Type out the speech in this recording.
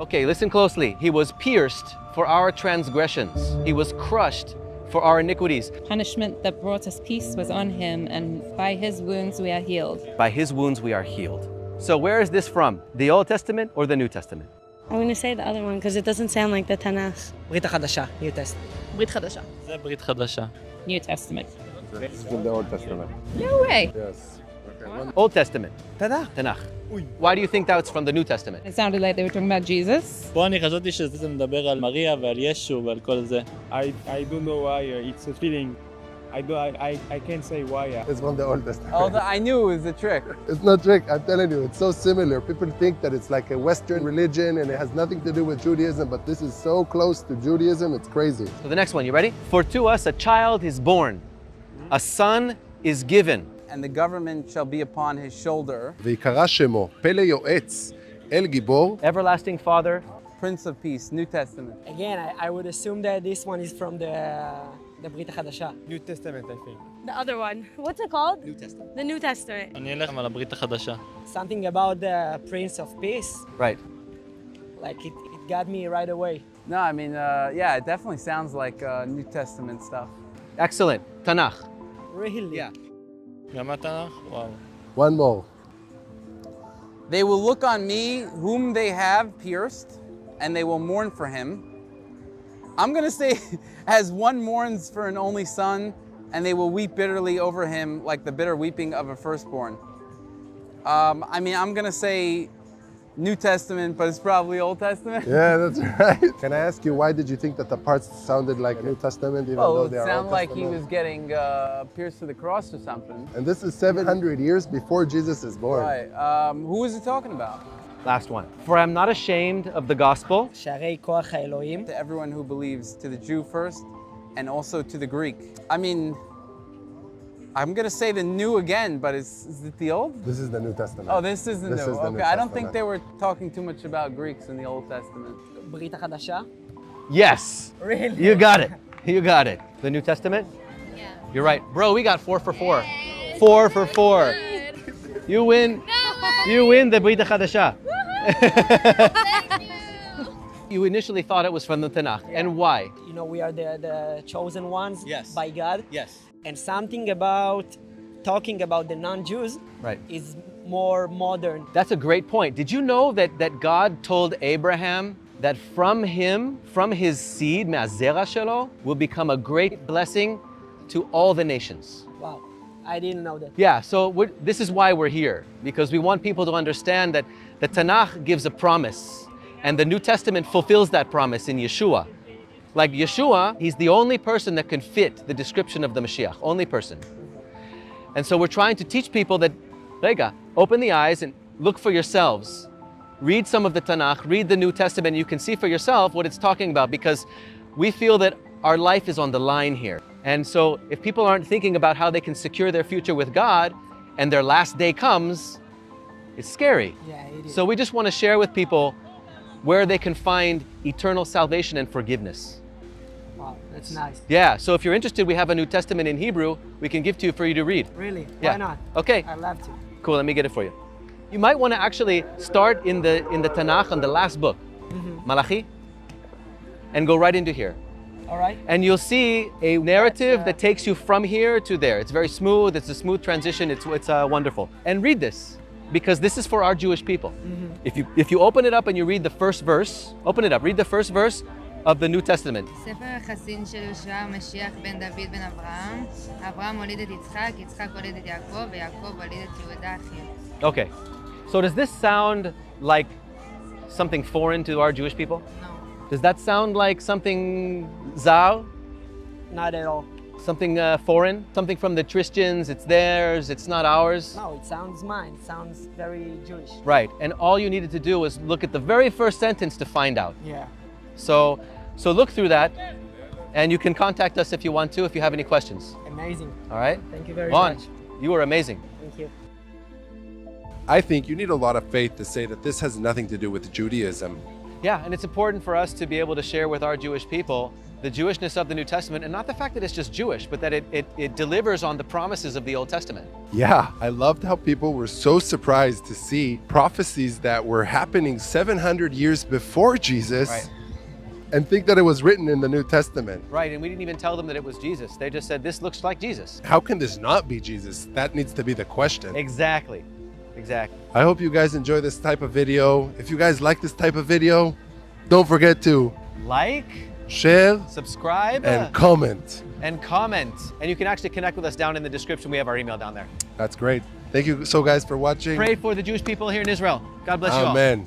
Okay, listen closely. He was pierced for our transgressions. He was crushed for our iniquities. Punishment that brought us peace was on him, and by his wounds we are healed. By his wounds we are healed. So where is this from? The Old Testament or the New Testament? I'm going to say the other one because it doesn't sound like the Tanakh. ברית החדשה, New Testament. ברית חדשה. זה ברית חדשה. New Testament. This is from the Old Testament. No way. Yes. Okay. Old Testament. תנ"ך. Tanakh. Why do you think that's from the New Testament? It sounded like they were talking about Jesus. פה אני חשבתי שזה מדבר על מריה ועל ישו ועל כל זה. I don't know why. It's a feeling. I can't say why. It's from the Old Testament. Oh, I knew it was a trick. It's not trick, I'm telling you, it's so similar. People think that it's like a Western religion and it has nothing to do with Judaism, but this is so close to Judaism, it's crazy. So the next one, you ready? For to us a child is born, a son is given. And the government shall be upon his shoulder. ויקרא שמו, פלא יועץ, אל גיבור. Everlasting Father. Prince of Peace, New Testament. Again, I would assume that this one is from the ברית החדשה. New Testament, I think. The other one. What's it called? New Testament. The New Testament. אני אלך על הברית החדשה. Something about the Prince of Peace. Right. Like it got me right away. No, I mean, yeah, it definitely sounds like New Testament stuff. Excellent. Tanakh. Really? Yeah. גם התנ"ך? וואו. One more. They will look on me whom they have pierced, and they will mourn for him. I'm going to say, as one mourns for an only son, and they will weep bitterly over him like the bitter weeping of a firstborn. I mean, I'm going to say New Testament, but it's probably Old Testament. Yeah, that's right. Can I ask you, why did you think that the parts sounded like New Testament, even Oh, though it they are sounded Old like he Testament? was getting pierced to the cross or something. And this is 700 years before Jesus is born. Right. Who was it talking about? Last one. For I'm not ashamed of the gospel. שערי כוח האלוהים. To everyone who believes, to the Jew first, and also to the Greek. I mean, I'm going to say the new again, but is it the old? This is the New Testament. Oh, this is the This new. is the New Okay, I don't think Testament. they were talking too much about Greeks in the Old Testament. ברית החדשה? Yes. Really? You got it. You got it. The New Testament? Yeah. You're right. Bro, we got 4 for 4. 4 for 4. You win. You win the Brit Chadasha. Thank you. You initially thought it was from the Tanakh. And why? You know, we are the chosen ones Yes. by God. Yes. And something about talking about the non-Jews Right. is more modern. That's a great point. Did you know that God told Abraham that from him, from his seed, me'azera shelo, will become a great blessing to all the nations? Wow, I didn't know that. Yeah, so this is why we're here, because we want people to understand that the Tanakh gives a promise, and the New Testament fulfills that promise in Yeshua. Like Yeshua, he's the only person that can fit the description of the Mashiach, only person. And so we're trying to teach people that, Rega, open the eyes and look for yourselves. Read some of the Tanakh, read the New Testament, you can see for yourself what it's talking about, because we feel that our life is on the line here. And so if people aren't thinking about how they can secure their future with God, and their last day comes, it's scary. Yeah, it is. So we just want to share with people where they can find eternal salvation and forgiveness. Wow, that's nice. Yeah, so if you're interested, we have a New Testament in Hebrew we can give to you for you to read. Really? Yeah. Why not? Okay, I love to. cool, let me get it for you. You might want to actually start in the Tanakh on the last book, Malachi, and go right into here. All right. And you'll see a narrative that takes you from here to there. It's very smooth, it's a smooth transition, it's wonderful. And read this, because this is for our Jewish people. If you open it up and you read the first verse, open it up, read the first verse of the New Testament. ספר היחסים של יהושע המשיח בן דוד בן אברהם. אברהם הוליד את יצחק, יצחק הוליד את יעקב, ויעקב הוליד את יהודה אחיו. Okay, so does this sound like something foreign to our Jewish people? No. Does that sound like something zar? Not at all. Something foreign? Something from the Christians, it's theirs, it's not ours? No, it sounds mine. It sounds very Jewish. Right, and all you needed to do was look at the very first sentence to find out. Yeah. So look through that, and you can contact us if you want to, if you have any questions. Amazing. All right? Thank you very Juan, much. you were amazing. Thank you. I think you need a lot of faith to say that this has nothing to do with Judaism. Yeah, and it's important for us to be able to share with our Jewish people the Jewishness of the New Testament, and not the fact that it's just Jewish, but that it delivers on the promises of the Old Testament. Yeah, I loved how people were so surprised to see prophecies that were happening 700 years before Jesus. Right. And think that it was written in the New Testament. Right, and we didn't even tell them that it was Jesus. They just said, this looks like Jesus. How can this not be Jesus? That needs to be the question. Exactly, exactly. I hope you guys enjoy this type of video. If you guys like this type of video, don't forget to Like, share, subscribe, and comment. And comment. And you can actually connect with us down in the description. We have our email down there. That's great. Thank you so guys for watching. Pray for the Jewish people here in Israel. God bless you all. Amen.